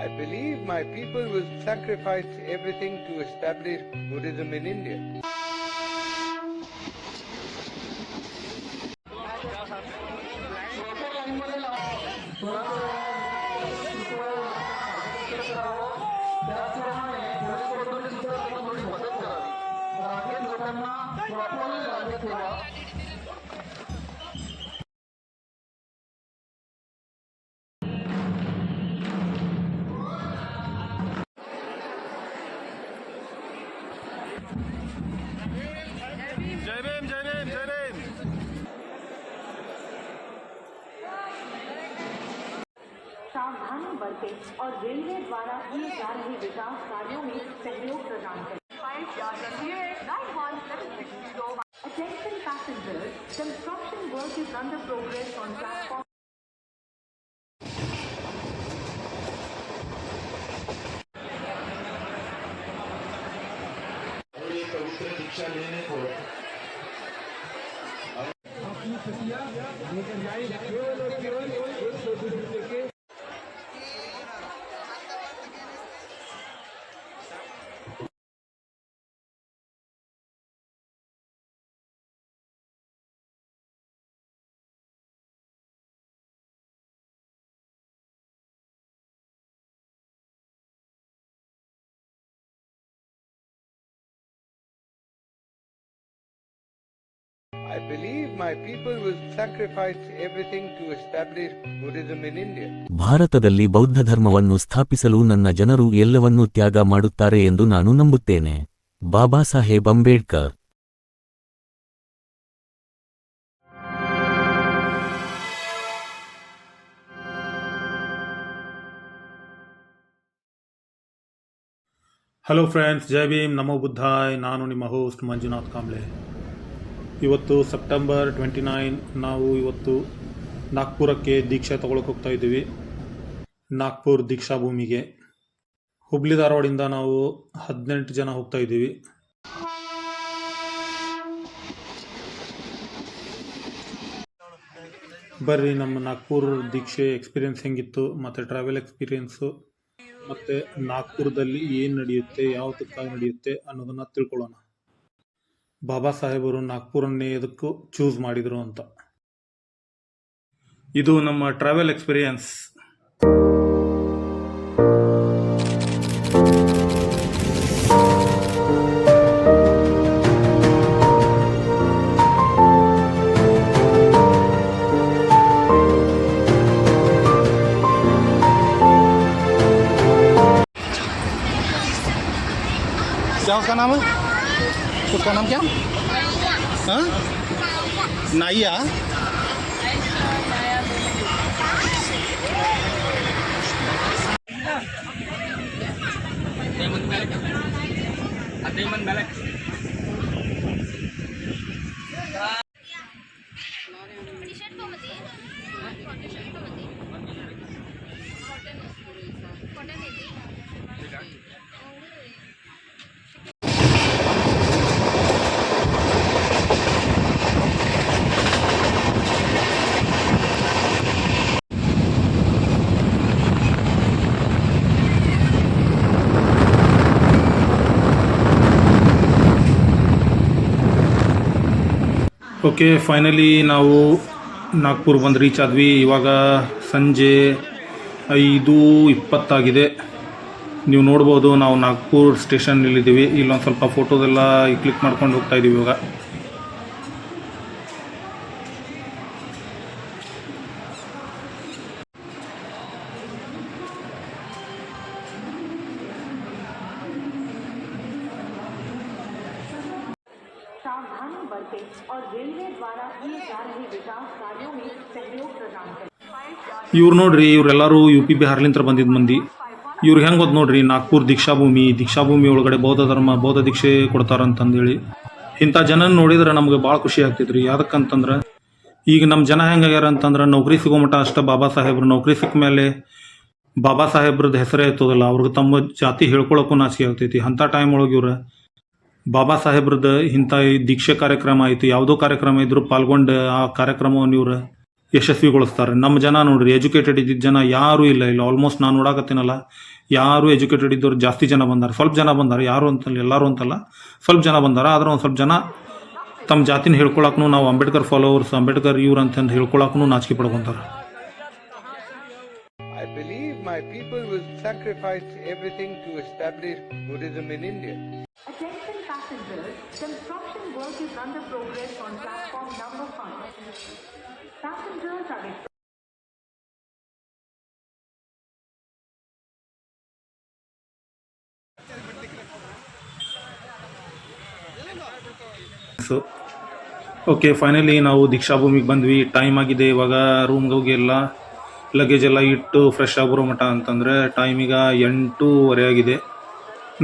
I believe my people will sacrifice everything to establish Buddhism in India. सावधानी बरतें और railway द्वारा किए जा रहे विकास कार्यों में सहयोग प्रदान करें। Attention passengers, construction work is under progress on platform. ये पवित्र दीक्षा लेने को अपनी सतिया लेकर जाए केवल एक I believe my people will sacrifice everything to establish Buddhism in India. ಭಾರತದಲ್ಲಿ ಬೌದ್ಧ ಧರ್ಮವನ್ನು ಸ್ಥಾಪಿಸಲು ನನ್ನ ಜನರು ಎಲ್ಲವನ್ನೂ ತ್ಯಾಗ ಮಾಡುತ್ತಾರೆ ಎಂದು ನಾನು ನಂಬುತ್ತೇನೆ. ಬಾಬಾ ಸಾಹೇಬ್ ಅಂಬೇಡ್ಕರ್. ಹಲೋ ಫ್ರೆಂಡ್ಸ್, ಜೈ ಭೀಮ್, ನಮೋ ಬುದ್ಧಾಯ್. ನಾನು ನಿಮ್ಮ ಹೋಸ್ಟ್ ಮಂಜುನಾಥ್ ಕಾಂಬ್ಳೆ. ಇವತ್ತು ಸೆಪ್ಟೆಂಬರ್ 29. ನಾವು ಇವತ್ತು ನಾಗ್ಪುರಕ್ಕೆ ದೀಕ್ಷೆ ತಗೊಳಕ್ಕೆ ಹೋಗ್ತಾ ಇದ್ದೀವಿ. ನಾಗ್ಪುರ್ ದೀಕ್ಷಾ ಭೂಮಿಗೆ ಹುಬ್ಳಿ ಧಾರವಾಡಿಂದ ನಾವು 18 ಜನ ಹೋಗ್ತಾ ಇದ್ದೀವಿ. ಬರ್ರಿ ನಮ್ಮ ನಾಗ್ಪುರ್ ದೀಕ್ಷೆ ಎಕ್ಸ್ಪೀರಿಯನ್ಸ್ ಹೆಂಗಿತ್ತು, ಮತ್ತು ಟ್ರಾವೆಲ್ ಎಕ್ಸ್ಪೀರಿಯನ್ಸು, ಮತ್ತು ನಾಗ್ಪುರದಲ್ಲಿ ಏನು ನಡೆಯುತ್ತೆ, ಯಾವುದಕ್ಕಾಗಿ ನಡೆಯುತ್ತೆ ಅನ್ನೋದನ್ನು ತಿಳ್ಕೊಳ್ಳೋಣ. ಬಾಬಾ ಸಾಹೇಬರು ನಾಗ್ಪುರನ್ನೇ ಎದಕ್ಕೂ ಚೂಸ್ ಮಾಡಿದರು ಅಂತ. ಇದು ನಮ್ಮ ಟ್ರಾವೆಲ್ ಎಕ್ಸ್ಪೀರಿಯನ್ಸ್. क्या उसका नाम है? उसका नाम क्या? हाँ, नाइया. ಓಕೆ, ಫೈನಲಿ ನಾವು ನಾಗ್ಪುರ್ ಬಂದು ರೀಚ್ ಆದ್ವಿ. ಇವಾಗ ಸಂಜೆ 5:20 ಆಗಿದೆ. ನೀವು ನೋಡ್ಬೋದು, ನಾವು ನಾಗ್ಪುರ್ ಸ್ಟೇಷನ್ನಲ್ಲಿದ್ದೀವಿ. ಇಲ್ಲೊಂದು ಸ್ವಲ್ಪ ಫೋಟೋದೆಲ್ಲ ಕ್ಲಿಕ್ ಮಾಡ್ಕೊಂಡು ಹೋಗ್ತಾ ಇದ್ದೀವಿ ಇವಾಗ. सावधानी बरतें और रेलवे द्वारा किए जा रहे विकास कार्यों में सहयोग प्रदान करें. ಇವ್ರು ನೋಡ್ರಿ, ಇವರೆಲ್ಲರೂ UP ಬಿಹಾರ್ಲಿಂದ ಬಂದಿದ್ದ ಮಂದಿ. ಇವ್ರಿಗೆ ಹೆಂಗೆ ಗೊತ್ತು ನೋಡ್ರಿ, ನಾಗ್ಪುರ್ ದೀಕ್ಷಾಭೂಮಿ ಒಳಗಡೆ ಬೌದ್ಧ ದೀಕ್ಷೆ ಕೊಡ್ತಾರಂತಂದೇಳಿ. ಇಂಥ ಜನ ನೋಡಿದ್ರೆ ನಮ್ಗೆ ಭಾಳ ಖುಷಿ ಆಗ್ತೈತ್ರಿ. ಯಾಕಂತಂದ್ರೆ ಈಗ ನಮ್ಮ ಜನ ಹೆಂಗಾಗ್ಯಾರ ಅಂತಂದ್ರೆ, ನೌಕರಿ ಸಿಗೋ ಮಟ್ಟ ಅಷ್ಟೇ ಬಾಬಾ ಸಾಹೇಬ್ರು, ನೌಕರಿ ಸಿಕ್ಕ ಮೇಲೆ ಬಾಬಾ ಸಾಹೇಬ್ರದ್ದು ಹೆಸರೇ ಎತ್ತೋದಿಲ್ಲ. ಅವ್ರಿಗೆ ತಮ್ಮ ಜಾತಿ ಹೇಳ್ಕೊಳಕ್ಕೂ ನಾಚಿಕೆ ಆಗ್ತೈತಿ. ಅಂಥ ಟೈಮ್ ಒಳಗೆ ಇವ್ರು ಬಾಬಾ ಸಾಹೇಬ್ರದ್ದು ಇಂಥ ದೀಕ್ಷೆ ಕಾರ್ಯಕ್ರಮ ಆಯಿತು, ಯಾವುದೋ ಕಾರ್ಯಕ್ರಮ ಇದ್ರೂ ಪಾಲ್ಗೊಂಡು ಆ ಕಾರ್ಯಕ್ರಮವನ್ನು ಇವ್ರು ಯಶಸ್ವಿಗೊಳಿಸ್ತಾರೆ. ನಮ್ಮ ಜನ ನೋಡ್ರಿ, ಎಜುಕೇಟೆಡ್ ಇದ್ದಿದ್ದ ಜನ ಯಾರೂ ಇಲ್ಲ. ಆಲ್ಮೋಸ್ಟ್ ನಾನು ನೋಡಕತ್ತೀನಲ್ಲ, ಯಾರು ಎಜುಕೇಟೆಡ್ ಇದ್ದವ್ರು ಜಾಸ್ತಿ ಜನ ಬಂದಾರೆ. ಸ್ವಲ್ಪ ಜನ ಬಂದಾರೆ, ಯಾರು ಅಂತಲ್ಲ, ಎಲ್ಲರೂ ಅಂತಲ್ಲ, ಸ್ವಲ್ಪ ಜನ ಬಂದಾರ. ಆದ್ರೆ ಒಂದು ಸ್ವಲ್ಪ ಜನ ತಮ್ಮ ಜಾತಿನ ಹೇಳ್ಕೊಳಕ್ಕೂ ನಾವು ಅಂಬೇಡ್ಕರ್ ಫಾಲೋವರ್ಸ್, ಅಂಬೇಡ್ಕರ್ ಇವ್ರು ಅಂತಂದು ಹೇಳ್ಕೊಳಕ್ಕೂ ನಾಚಿಕೆ ಪಡ್ಕೊಂತಾರೆ. I believe my people will sacrifice everything to establish Buddhism in India. Attention passengers, construction work is under progress on platform number 5. Passengers are so okay, finally ನಾವು ದೀಕ್ಷಾಭೂಮಿಗೆ ಬಂದ್ವಿ. ಟೈಮ್ ಆಗಿದೆ. ಇವಾಗ ರೂಮ್ಗೆ ಹೋಗಿ ಎಲ್ಲ ಲಗೇಜ್ ಎಲ್ಲ ಇಟ್ಟು ಫ್ರೆಶ್ ಆಗಿರೋ ಮಠ ಅಂತಂದರೆ ಟೈಮೀಗ 8:30 ಆಗಿದೆ.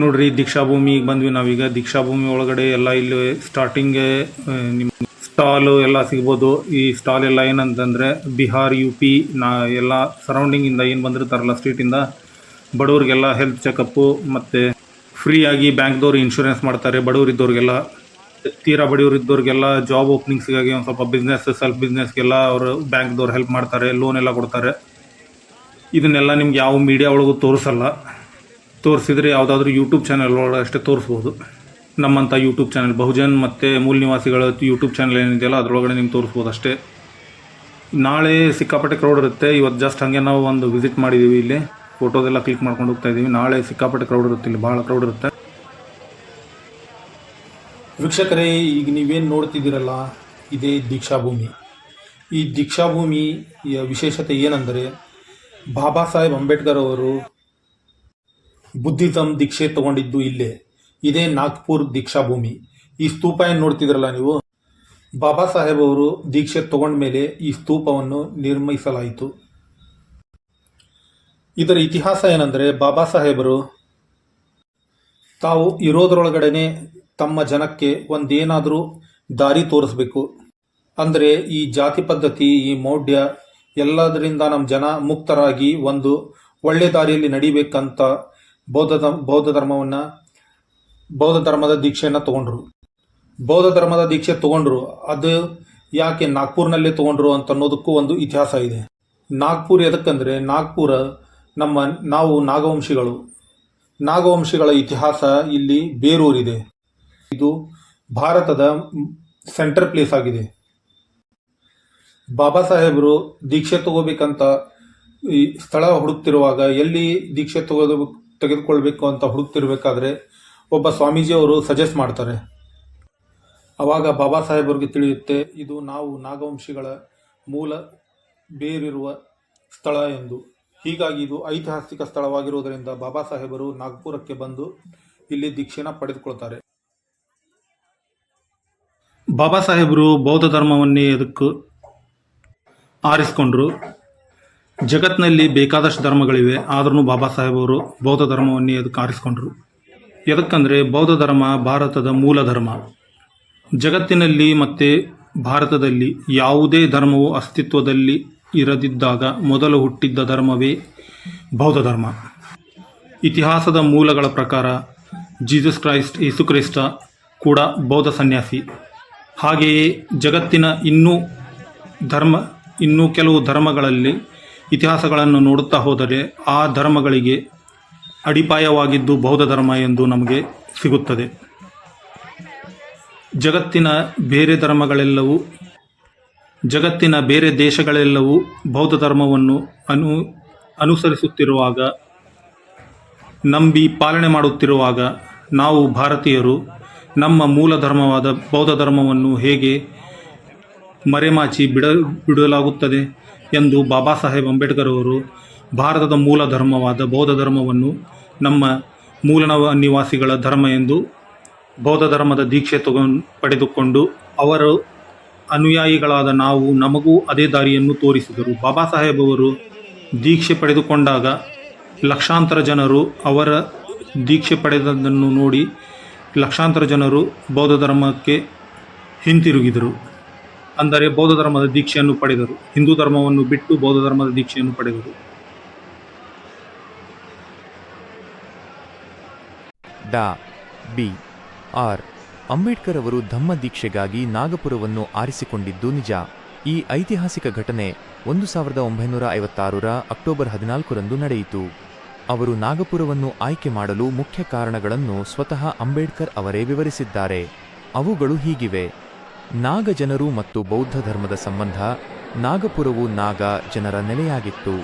ನೋಡ್ರಿ, ದೀಕ್ಷಾಭೂಮಿಗೆ ಬಂದ್ವಿ ನಾವೀಗ. ದೀಕ್ಷಾಭೂಮಿ ಒಳಗಡೆ ಎಲ್ಲ ಇಲ್ಲಿ ಸ್ಟಾರ್ಟಿಂಗ್ಗೆ ನಿಮ್ಮ ಸ್ಟಾಲು ಎಲ್ಲ ಸಿಗ್ಬೋದು. ಈ ಸ್ಟಾಲ್ ಎಲ್ಲ ಏನಂತಂದರೆ ಬಿಹಾರ್, UP ಎಲ್ಲ ಸರೌಂಡಿಂಗಿಂದ ಏನು ಬಂದಿರ್ತಾರಲ್ಲ ಸ್ಟ್ರೀಟಿಂದ, ಬಡವ್ರಿಗೆಲ್ಲ ಹೆಲ್ತ್ ಚೆಕಪ್ಪು ಮತ್ತು ಫ್ರೀಯಾಗಿ ಬ್ಯಾಂಕ್ದವ್ರು ಇನ್ಶೂರೆನ್ಸ್ ಮಾಡ್ತಾರೆ. ಬಡವರಿದ್ದವ್ರಿಗೆಲ್ಲ, ತೀರಾ ಬಡವರಿದ್ದವ್ರಿಗೆಲ್ಲ ಜಾಬ್ ಓಪನಿಂಗ್ಸ್ಗಾಗಿ ಒಂದು ಸ್ವಲ್ಪ ಬಿಸ್ನೆಸ್, ಸೆಲ್ಫ್ ಬಿಸ್ನೆಸ್ಗೆಲ್ಲ ಅವರು ಬ್ಯಾಂಕ್ದವ್ರು ಹೆಲ್ಪ್ ಮಾಡ್ತಾರೆ, ಲೋನ್ ಎಲ್ಲ ಕೊಡ್ತಾರೆ. ಇದನ್ನೆಲ್ಲ ನಿಮ್ಗೆ ಯಾವ ಮೀಡಿಯಾ ಒಳಗೂ ತೋರಿಸಲ್ಲ. ತೋರಿಸಿದ್ರೆ ಯಾವುದಾದ್ರೂ ಯೂಟ್ಯೂಬ್ ಚಾನಲ್ ಒಳಗೆ ಅಷ್ಟೇ ತೋರಿಸ್ಬೋದು. ನಮ್ಮಂಥ ಯೂಟ್ಯೂಬ್ ಚಾನಲ್, ಬಹುಜನ್ ಮತ್ತು ಮೂಲ ನಿವಾಸಿಗಳ ಯೂಟ್ಯೂಬ್ ಚಾನಲ್ ಏನಿದೆಯಲ್ಲ ಅದರೊಳಗಡೆ ನಿಮ್ಗೆ ತೋರಿಸ್ಬೋದು ಅಷ್ಟೇ. ನಾಳೆ ಸಿಕ್ಕಾಪಟ್ಟೆ ಕ್ರೌಡ್ ಇರುತ್ತೆ. ಇವತ್ತು ಜಸ್ಟ್ ಹಾಗೆ ನಾವು ಒಂದು ವಿಸಿಟ್ ಮಾಡಿದ್ದೀವಿ. ಇಲ್ಲಿ ಫೋಟೋದೆಲ್ಲ ಕ್ಲಿಕ್ ಮಾಡ್ಕೊಂಡು ಹೋಗ್ತಾ ಇದ್ದೀವಿ. ನಾಳೆ ಸಿಕ್ಕಾಪಟ್ಟೆ ಕ್ರೌಡ್ ಇರುತ್ತೆ, ಇಲ್ಲಿ ಭಾಳ ಕ್ರೌಡ್ ಇರುತ್ತೆ. ವೀಕ್ಷಕರೇ, ಈಗ ನೀವೇನು ನೋಡ್ತಿದ್ದೀರಲ್ಲ, ಇದೇ ದೀಕ್ಷಾಭೂಮಿ. ಈ ದೀಕ್ಷಾಭೂಮಿಯ ವಿಶೇಷತೆ ಏನಂದರೆ, ಬಾಬಾ ಸಾಹೇಬ್ ಅಂಬೇಡ್ಕರ್ ಅವರು ಬುದ್ಧಿಸಮ್ ದೀಕ್ಷೆ ತಗೊಂಡಿದ್ದು ಇಲ್ಲೇ. ಇದೇ ನಾಗ್ಪುರ್ ದೀಕ್ಷಾಭೂಮಿ. ಈ ಸ್ತೂಪ ಏನು ನೋಡ್ತಿದ್ರಲ್ಲ ನೀವು, ಬಾಬಾ ಸಾಹೇಬ್ ಅವರು ದೀಕ್ಷೆ ತಗೊಂಡ ಮೇಲೆ ಈ ಸ್ತೂಪವನ್ನು ನಿರ್ಮಿಸಲಾಯಿತು. ಇದರ ಇತಿಹಾಸ ಏನಂದರೆ, ಬಾಬಾ ಸಾಹೇಬರು ತಾವು ಇರೋದ್ರೊಳಗಡೆನೆ ತಮ್ಮ ಜನಕ್ಕೆ ಒಂದೇನಾದರೂ ದಾರಿ ತೋರಿಸ್ಬೇಕು. ಅಂದರೆ ಈ ಜಾತಿ ಪದ್ಧತಿ, ಈ ಮೌಢ್ಯ ಎಲ್ಲದರಿಂದ ನಮ್ಮ ಜನ ಮುಕ್ತರಾಗಿ ಒಂದು ಒಳ್ಳೆ ದಾರಿಯಲ್ಲಿ ನಡಿಬೇಕಂತ ಬೌದ್ಧ ಧರ್ಮದ ದೀಕ್ಷೆಯನ್ನು ತಗೊಂಡ್ರು. ಬೌದ್ಧ ಧರ್ಮದ ದೀಕ್ಷೆ ತಗೊಂಡ್ರು. ಅದು ಯಾಕೆ ನಾಗ್ಪುರ್ನಲ್ಲೇ ತಗೊಂಡ್ರು ಅಂತ ಅನ್ನೋದಕ್ಕೂ ಒಂದು ಇತಿಹಾಸ ಇದೆ. ನಾಗ್ಪುರ್ ಎದಕ್ಕಂದರೆ, ನಾಗ್ಪುರ ನಾವು ನಾಗವಂಶಿಗಳ ಇತಿಹಾಸ ಇಲ್ಲಿ ಬೇರೂರಿದೆ. ಇದು ಭಾರತದ ಸೆಂಟರ್ ಪ್ಲೇಸ್ ಆಗಿದೆ. ಬಾಬಾ ಸಾಹೇಬರು ದೀಕ್ಷೆ ತಗೋಬೇಕಂತ ಈ ಸ್ಥಳ ಹುಡುಕ್ತಿರುವಾಗ, ಎಲ್ಲಿ ದೀಕ್ಷೆ ತೆಗೆದುಕೊಳ್ಬೇಕು ಅಂತ ಹುಡುಕ್ತಿರ್ಬೇಕಾದ್ರೆ ಒಬ್ಬ ಸ್ವಾಮೀಜಿಯವರು ಸಜೆಸ್ಟ್ ಮಾಡ್ತಾರೆ. ಆವಾಗ ಬಾಬಾ ಸಾಹೇಬರಿಗೆ ತಿಳಿಯುತ್ತೆ ಇದು ನಾವು ನಾಗವಂಶಿಗಳ ಮೂಲ ಬೇರಿರುವ ಸ್ಥಳ ಎಂದು. ಹೀಗಾಗಿ ಇದು ಐತಿಹಾಸಿಕ ಸ್ಥಳವಾಗಿರುವುದರಿಂದ ಬಾಬಾ ಸಾಹೇಬರು ನಾಗ್ಪುರಕ್ಕೆ ಬಂದು ಇಲ್ಲಿ ದೀಕ್ಷೆನ ಪಡೆದುಕೊಳ್ತಾರೆ. ಬಾಬಾ ಸಾಹೇಬರು ಬೌದ್ಧ ಧರ್ಮವನ್ನೇ ಎದಕ್ಕೆ ಆರಿಸ್ಕೊಂಡ್ರು. ಜಗತ್ತಿನಲ್ಲಿ ಬೇಕಾದಷ್ಟು ಧರ್ಮಗಳಿವೆ, ಆದ್ರೂ ಬಾಬಾ ಸಾಹೇಬರು ಬೌದ್ಧ ಧರ್ಮವನ್ನೇ ಎದಕ್ಕೆ ಆರಿಸ್ಕೊಂಡ್ರು. ಎದಕ್ಕಂದರೆ, ಬೌದ್ಧ ಧರ್ಮ ಭಾರತದ ಮೂಲ ಧರ್ಮ. ಜಗತ್ತಿನಲ್ಲಿ ಮತ್ತು ಭಾರತದಲ್ಲಿ ಯಾವುದೇ ಧರ್ಮವು ಅಸ್ತಿತ್ವದಲ್ಲಿ ಇರದಿದ್ದಾಗ ಮೊದಲು ಹುಟ್ಟಿದ್ದ ಧರ್ಮವೇ ಬೌದ್ಧ ಧರ್ಮ. ಇತಿಹಾಸದ ಮೂಲಗಳ ಪ್ರಕಾರ ಜೀಸಸ್ ಕ್ರೈಸ್ಟ್, ಯೇಸು ಕ್ರಿಸ್ತ ಕೂಡ ಬೌದ್ಧ ಸನ್ಯಾಸಿ. ಹಾಗೆಯೇ ಜಗತ್ತಿನ ಇನ್ನೂ ಕೆಲವು ಧರ್ಮಗಳಲ್ಲಿ ಇತಿಹಾಸಗಳನ್ನು ನೋಡುತ್ತಾ ಹೋದರೆ ಆ ಧರ್ಮಗಳಿಗೆ ಅಡಿಪಾಯವಾಗಿದ್ದು ಬೌದ್ಧ ಧರ್ಮ ಎಂದು ನಮಗೆ ಸಿಗುತ್ತದೆ. ಜಗತ್ತಿನ ಬೇರೆ ದೇಶಗಳೆಲ್ಲವೂ ಬೌದ್ಧ ಧರ್ಮವನ್ನು ಅನುಸರಿಸುತ್ತಿರುವಾಗ, ನಂಬಿ ಪಾಲನೆ ಮಾಡುತ್ತಿರುವಾಗ, ನಾವು ಭಾರತೀಯರು ನಮ್ಮ ಮೂಲ ಧರ್ಮವಾದ ಬೌದ್ಧ ಧರ್ಮವನ್ನು ಹೇಗೆ ಮರೆಮಾಚಿ ಬಿಡಲಾಗುತ್ತದೆ ಎಂದು ಬಾಬಾ ಸಾಹೇಬ್ ಅಂಬೇಡ್ಕರ್ ಅವರು ಭಾರತದ ಮೂಲ ಧರ್ಮವಾದ ಬೌದ್ಧ ಧರ್ಮವನ್ನು ನಮ್ಮ ಮೂಲ ನಿವಾಸಿಗಳ ಧರ್ಮ ಎಂದು ಬೌದ್ಧ ಧರ್ಮದ ದೀಕ್ಷೆ ಪಡೆದುಕೊಂಡು ಅವರು ಅನುಯಾಯಿಗಳಾದ ನಮಗೂ ಅದೇ ದಾರಿಯನ್ನು ತೋರಿಸಿದರು. ಬಾಬಾ ಸಾಹೇಬ್ ಅವರು ದೀಕ್ಷೆ ಪಡೆದುಕೊಂಡಾಗ ಲಕ್ಷಾಂತರ ಜನರು ಅವರ ದೀಕ್ಷೆ ಪಡೆದದ್ದನ್ನು ನೋಡಿ ಲಕ್ಷಾಂತರ ಜನರು ಬೌದ್ಧ ಧರ್ಮಕ್ಕೆ ಹಿಂತಿರುಗಿದರು. ಅಂದರೆ ಬೌದ್ಧ ಧರ್ಮದ ದೀಕ್ಷೆಯನ್ನು ಪಡೆದರು. ಹಿಂದೂ ಧರ್ಮವನ್ನು ಬಿಟ್ಟು ಬೌದ್ಧ ಧರ್ಮದ ದೀಕ್ಷೆಯನ್ನು ಪಡೆದರು. ಬಿ.ಆರ್. ಅಂಬೇಡ್ಕರ್ ಅವರು ಧಮ್ಮ ದೀಕ್ಷೆಗಾಗಿ ನಾಗಪುರವನ್ನು ಆರಿಸಿಕೊಂಡಿದ್ದು ನಿಜ. ಈ ಐತಿಹಾಸಿಕ ಘಟನೆ 1956ರ ಅಕ್ಟೋಬರ್ 14ರಂದು ನಡೆಯಿತು. ಅವರು ನಾಗಪುರವನ್ನು ಆಯ್ಕೆ ಮಾಡಲು ಮುಖ್ಯ ಕಾರಣಗಳನ್ನು ಸ್ವತಃ ಅಂಬೇಡ್ಕರ್ ಅವರೇ ವಿವರಿಸಿದ್ದಾರೆ. ಅವುಗಳು ಹೀಗಿವೆ. ನಾಗ ಜನರು ಮತ್ತು ಬೌದ್ಧ ಧರ್ಮದ ಸಂಬಂಧ. ನಾಗಪುರವು ನಾಗ ಜನರ ನೆಲೆಯಾಗಿತ್ತು.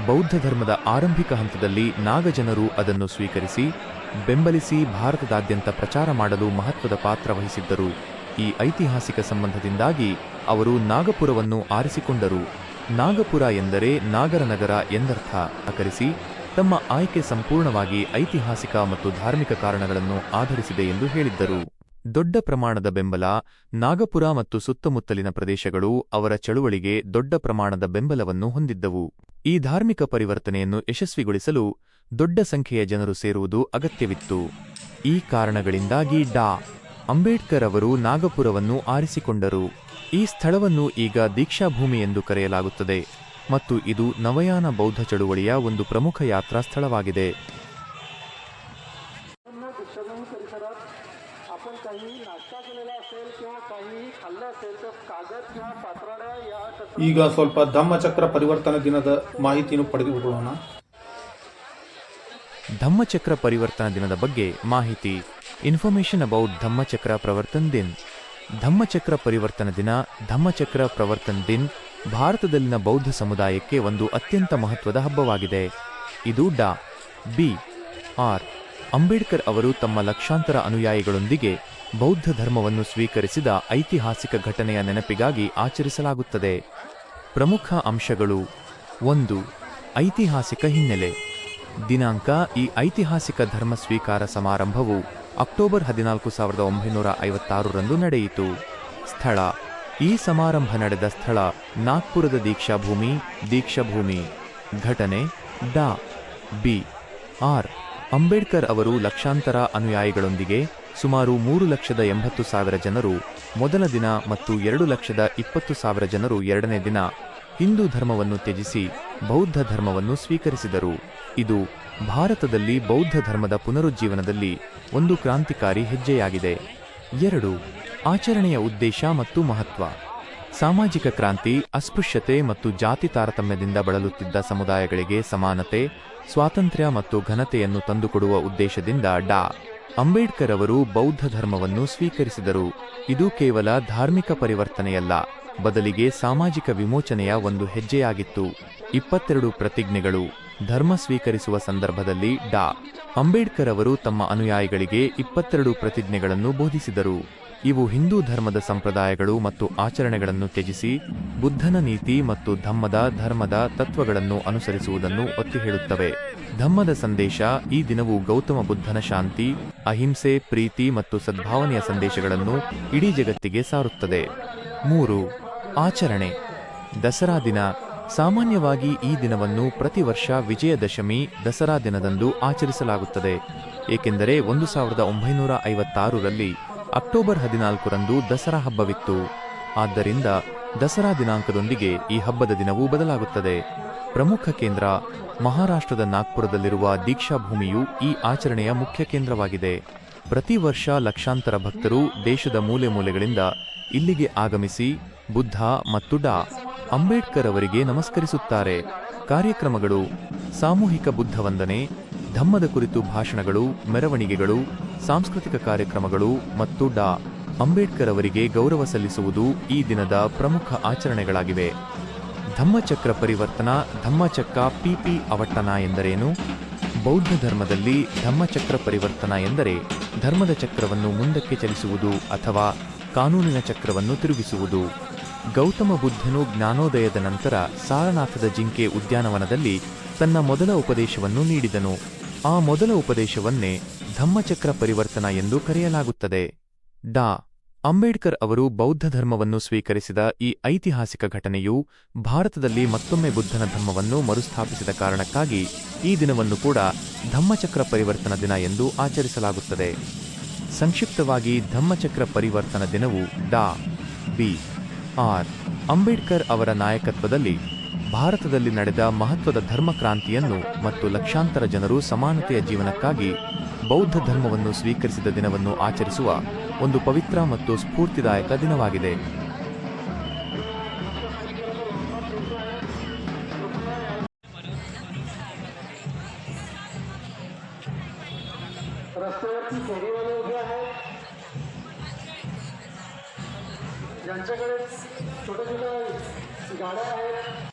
ಬೌದ್ಧ ಧರ್ಮದ ಆರಂಭಿಕ ಹಂತದಲ್ಲಿ ನಾಗ ಜನರು ಅದನ್ನು ಸ್ವೀಕರಿಸಿ ಬೆಂಬಲಿಸಿ ಭಾರತದಾದ್ಯಂತ ಪ್ರಚಾರ ಮಾಡಲು ಮಹತ್ವದ ಪಾತ್ರ ವಹಿಸಿದ್ದರು. ಈ ಐತಿಹಾಸಿಕ ಸಂಬಂಧದಿಂದಾಗಿ ಅವರು ನಾಗಪುರವನ್ನು ಆರಿಸಿಕೊಂಡರು. ನಾಗಪುರ ಎಂದರೆ ನಾಗರ ನಗರ ಎಂದರ್ಥ. ಆಕರಿಸಿ ತಮ್ಮ ಆಯ್ಕೆ ಸಂಪೂರ್ಣವಾಗಿ ಐತಿಹಾಸಿಕ ಮತ್ತು ಧಾರ್ಮಿಕ ಕಾರಣಗಳನ್ನು ಆಧರಿಸಿದೆ ಎಂದು ಹೇಳಿದ್ದರು. ದೊಡ್ಡ ಪ್ರಮಾಣದ ಬೆಂಬಲ. ನಾಗಪುರ ಮತ್ತು ಸುತ್ತಮುತ್ತಲಿನ ಪ್ರದೇಶಗಳು ಅವರ ಚಳುವಳಿಗೆ ದೊಡ್ಡ ಪ್ರಮಾಣದ ಬೆಂಬಲವನ್ನು ಹೊಂದಿದ್ದವು. ಈ ಧಾರ್ಮಿಕ ಪರಿವರ್ತನೆಯನ್ನು ಯಶಸ್ವಿಗೊಳಿಸಲು ದೊಡ್ಡ ಸಂಖ್ಯೆಯ ಜನರು ಸೇರುವುದು ಅಗತ್ಯವಿತ್ತು. ಈ ಕಾರಣಗಳಿಂದಾಗಿ ಡಾ. ಅಂಬೇಡ್ಕರ್ ಅವರು ನಾಗಪುರವನ್ನು ಆರಿಸಿಕೊಂಡರು. ಈ ಸ್ಥಳವನ್ನು ಈಗ ದೀಕ್ಷಾಭೂಮಿ ಎಂದು ಕರೆಯಲಾಗುತ್ತದೆ ಮತ್ತು ಇದು ನವಯಾನ ಬೌದ್ಧ ಚಳುವಳಿಯ ಒಂದು ಪ್ರಮುಖ ಯಾತ್ರಾ ಸ್ಥಳವಾಗಿದೆ. ಈಗ ಸ್ವಲ್ಪ ಧಮ್ಮಚಕ್ರ ಪರಿವರ್ತನಾ ದಿನದ ಮಾಹಿತಿಯನ್ನು ಪಡೆದುಕೊಳ್ಳೋಣ. ಧಮ್ಮಚಕ್ರ ಪರಿವರ್ತನಾ ದಿನದ ಬಗ್ಗೆ ಮಾಹಿತಿ. ಇನ್ಫಾರ್ಮೇಷನ್ ಅಬೌಟ್ ಧಮ್ಮಚಕ್ರ ಪ್ರವರ್ತನ್ ದಿನ್. ಧಮ್ಮಚಕ್ರ ಪರಿವರ್ತನಾ ದಿನ, ಧಮ್ಮಚಕ್ರ ಪ್ರವರ್ತನ್ ದಿನ್ ಭಾರತದಲ್ಲಿನ ಬೌದ್ಧ ಸಮುದಾಯಕ್ಕೆ ಒಂದು ಅತ್ಯಂತ ಮಹತ್ವದ ಹಬ್ಬವಾಗಿದೆ. ಇದು ಡಾ. ಬಿ. ಆರ್. ಅಂಬೇಡ್ಕರ್ ಅವರು ತಮ್ಮ ಲಕ್ಷಾಂತರ ಅನುಯಾಯಿಗಳೊಂದಿಗೆ ಬೌದ್ಧ ಧರ್ಮವನ್ನು ಸ್ವೀಕರಿಸಿದ ಐತಿಹಾಸಿಕ ಘಟನೆಯ ನೆನಪಿಗಾಗಿ ಆಚರಿಸಲಾಗುತ್ತದೆ. ಪ್ರಮುಖ ಅಂಶಗಳು. 1. ಐತಿಹಾಸಿಕ ಹಿನ್ನೆಲೆ. ದಿನಾಂಕ. ಈ ಐತಿಹಾಸಿಕ ಧರ್ಮ ಸ್ವೀಕಾರ ಸಮಾರಂಭವು ಅಕ್ಟೋಬರ್ 14, 1956ರಂದು ನಡೆಯಿತು. ಸ್ಥಳ. ಈ ಸಮಾರಂಭ ನಡೆದ ಸ್ಥಳ ನಾಗ್ಪುರದ ದೀಕ್ಷಾಭೂಮಿ. ಘಟನೆ. ಡಾ. ಬಿ. ಆರ್. ಅಂಬೇಡ್ಕರ್ ಅವರು ಲಕ್ಷಾಂತರ ಅನುಯಾಯಿಗಳೊಂದಿಗೆ ಸುಮಾರು 3,80,000 ಜನರು ಮೊದಲ ದಿನ ಮತ್ತು 2,20,000 ಜನರು ಎರಡನೇ ದಿನ ಹಿಂದೂ ಧರ್ಮವನ್ನು ತ್ಯಜಿಸಿ ಬೌದ್ಧ ಧರ್ಮವನ್ನು ಸ್ವೀಕರಿಸಿದರು. ಇದು ಭಾರತದಲ್ಲಿ ಬೌದ್ಧ ಧರ್ಮದ ಪುನರುಜ್ಜೀವನದಲ್ಲಿ ಒಂದು ಕ್ರಾಂತಿಕಾರಿ ಹೆಜ್ಜೆಯಾಗಿದೆ. 2. ಆಚರಣೆಯ ಉದ್ದೇಶ ಮತ್ತು ಮಹತ್ವ. ಸಾಮಾಜಿಕ ಕ್ರಾಂತಿ. ಅಸ್ಪೃಶ್ಯತೆ ಮತ್ತು ಜಾತಿ ತಾರತಮ್ಯದಿಂದ ಬಳಲುತ್ತಿದ್ದ ಸಮುದಾಯಗಳಿಗೆ ಸಮಾನತೆ, ಸ್ವಾತಂತ್ರ್ಯ ಮತ್ತು ಘನತೆಯನ್ನು ತಂದುಕೊಡುವ ಉದ್ದೇಶದಿಂದ ಡಾ. ಅಂಬೇಡ್ಕರ್ ಅವರು ಬೌದ್ಧ ಧರ್ಮವನ್ನು ಸ್ವೀಕರಿಸಿದರು. ಇದು ಕೇವಲ ಧಾರ್ಮಿಕ ಪರಿವರ್ತನೆಯಲ್ಲ, ಬದಲಿಗೆ ಸಾಮಾಜಿಕ ವಿಮೋಚನೆಯ ಒಂದು ಹೆಜ್ಜೆಯಾಗಿತ್ತು. 22 ಪ್ರತಿಜ್ಞೆಗಳು. ಧರ್ಮ ಸ್ವೀಕರಿಸುವ ಸಂದರ್ಭದಲ್ಲಿ ಡಾ. ಅಂಬೇಡ್ಕರ್ ಅವರು ತಮ್ಮ ಅನುಯಾಯಿಗಳಿಗೆ 22 ಪ್ರತಿಜ್ಞೆಗಳನ್ನು ಬೋಧಿಸಿದರು. ಇವು ಹಿಂದೂ ಧರ್ಮದ ಸಂಪ್ರದಾಯಗಳು ಮತ್ತು ಆಚರಣೆಗಳನ್ನು ತ್ಯಜಿಸಿ ಬುದ್ಧನ ನೀತಿ ಮತ್ತು ಧರ್ಮದ ತತ್ವಗಳನ್ನು ಅನುಸರಿಸುವುದನ್ನು ಒತ್ತಿ ಹೇಳುತ್ತವೆ. ಧಮ್ಮದ ಸಂದೇಶ. ಈ ದಿನವು ಗೌತಮ ಬುದ್ಧನ ಶಾಂತಿ, ಅಹಿಂಸೆ, ಪ್ರೀತಿ ಮತ್ತು ಸದ್ಭಾವನೆಯ ಸಂದೇಶಗಳನ್ನು ಇಡೀ ಜಗತ್ತಿಗೆ ಸಾರುತ್ತದೆ. 3. ಆಚರಣೆ. ದಸರಾ ದಿನ. ಸಾಮಾನ್ಯವಾಗಿ ಈ ದಿನವನ್ನು ಪ್ರತಿ ವರ್ಷ ವಿಜಯದಶಮಿ ದಸರಾ ದಿನದಂದು ಆಚರಿಸಲಾಗುತ್ತದೆ, ಏಕೆಂದರೆ 1956ರಲ್ಲಿ ಅಕ್ಟೋಬರ್ 14ರಂದು ದಸರಾ ಹಬ್ಬವಿತ್ತು. ಆದ್ದರಿಂದ ದಸರಾ ದಿನಾಂಕದೊಂದಿಗೆ ಈ ಹಬ್ಬದ ದಿನವೂ ಬದಲಾಗುತ್ತದೆ. ಪ್ರಮುಖ ಕೇಂದ್ರ. ಮಹಾರಾಷ್ಟ್ರದ ನಾಗ್ಪುರದಲ್ಲಿರುವ ದೀಕ್ಷಾಭೂಮಿಯು ಈ ಆಚರಣೆಯ ಮುಖ್ಯ ಕೇಂದ್ರವಾಗಿದೆ. ಪ್ರತಿ ವರ್ಷ ಲಕ್ಷಾಂತರ ಭಕ್ತರು ದೇಶದ ಮೂಲೆ ಮೂಲೆಗಳಿಂದ ಇಲ್ಲಿಗೆ ಆಗಮಿಸಿ ಬುದ್ಧ ಮತ್ತು ಡಾ. ಅಂಬೇಡ್ಕರ್ ಅವರಿಗೆ ನಮಸ್ಕರಿಸುತ್ತಾರೆ. ಕಾರ್ಯಕ್ರಮಗಳು. ಸಾಮೂಹಿಕ ಬುದ್ಧ ವಂದನೆ, ಧಮ್ಮದ ಕುರಿತು ಭಾಷಣಗಳು, ಮೆರವಣಿಗೆಗಳು, ಸಾಂಸ್ಕೃತಿಕ ಕಾರ್ಯಕ್ರಮಗಳು ಮತ್ತು ಡಾ. ಅಂಬೇಡ್ಕರ್ ಅವರಿಗೆ ಗೌರವ ಸಲ್ಲಿಸುವುದು ಈ ದಿನದ ಪ್ರಮುಖ ಆಚರಣೆಗಳಾಗಿವೆ. ಧಮ್ಮಚಕ್ರ ಪರಿವರ್ತನಾ. ಧಮ್ಮಚಕ್ರ ಪಿಪಿ ಅವಟ್ಟನ ಎಂದರೇನು? ಬೌದ್ಧ ಧರ್ಮದಲ್ಲಿ ಧಮ್ಮಚಕ್ರ ಪರಿವರ್ತನಾ ಎಂದರೆ ಧರ್ಮದ ಚಕ್ರವನ್ನು ಮುಂದಕ್ಕೆ ಚಲಿಸುವುದು ಅಥವಾ ಕಾನೂನಿನ ಚಕ್ರವನ್ನು ತಿರುಗಿಸುವುದು. ಗೌತಮ ಬುದ್ಧನು ಜ್ಞಾನೋದಯದ ನಂತರ ಸಾರನಾಥದ ಜಿಂಕೆ ಉದ್ಯಾನವನದಲ್ಲಿ ತನ್ನ ಮೊದಲ ಉಪದೇಶವನ್ನು ನೀಡಿದನು. ಆ ಮೊದಲ ಉಪದೇಶವನ್ನೇ ಧಮ್ಮಚಕ್ರ ಪರಿವರ್ತನಾ ಎಂದು ಕರೆಯಲಾಗುತ್ತದೆ. ಡಾ. ಅಂಬೇಡ್ಕರ್ ಅವರು ಬೌದ್ಧ ಧರ್ಮವನ್ನು ಸ್ವೀಕರಿಸಿದ ಈ ಐತಿಹಾಸಿಕ ಘಟನೆಯು ಭಾರತದಲ್ಲಿ ಮತ್ತೊಮ್ಮೆ ಬುದ್ಧನ ಧರ್ಮವನ್ನು ಮರುಸ್ಥಾಪಿಸಿದ ಕಾರಣಕ್ಕಾಗಿ ಈ ದಿನವನ್ನು ಕೂಡ ಧಮ್ಮಚಕ್ರ ಪರಿವರ್ತನಾ ದಿನ ಎಂದು ಆಚರಿಸಲಾಗುತ್ತದೆ. ಸಂಕ್ಷಿಪ್ತವಾಗಿ ಧಮ್ಮಚಕ್ರ ಪರಿವರ್ತನಾ ದಿನವು ಡಾ. ಬಿ. ಆರ್. ಅಂಬೇಡ್ಕರ್ ಅವರ ನಾಯಕತ್ವದಲ್ಲಿ ಭಾರತದಲ್ಲಿ ನಡೆದ ಮಹತ್ವದ ಧರ್ಮ ಕ್ರಾಂತಿಯನ್ನು ಮತ್ತು ಲಕ್ಷಾಂತರ ಜನರು ಸಮಾನತೆಯ ಜೀವನಕ್ಕಾಗಿ ಬೌದ್ಧ ಧರ್ಮವನ್ನು ಸ್ವೀಕರಿಸಿದ ದಿನವನ್ನು ಆಚರಿಸುವ ಒಂದು ಪವಿತ್ರ ಮತ್ತು ಸ್ಫೂರ್ತಿದಾಯಕ ದಿನವಾಗಿದೆ. रस्त्यावरती फेरीवाले उभे आहेत, ज्यांच्याकडे छोट्या छोट्या गाड्या आहेत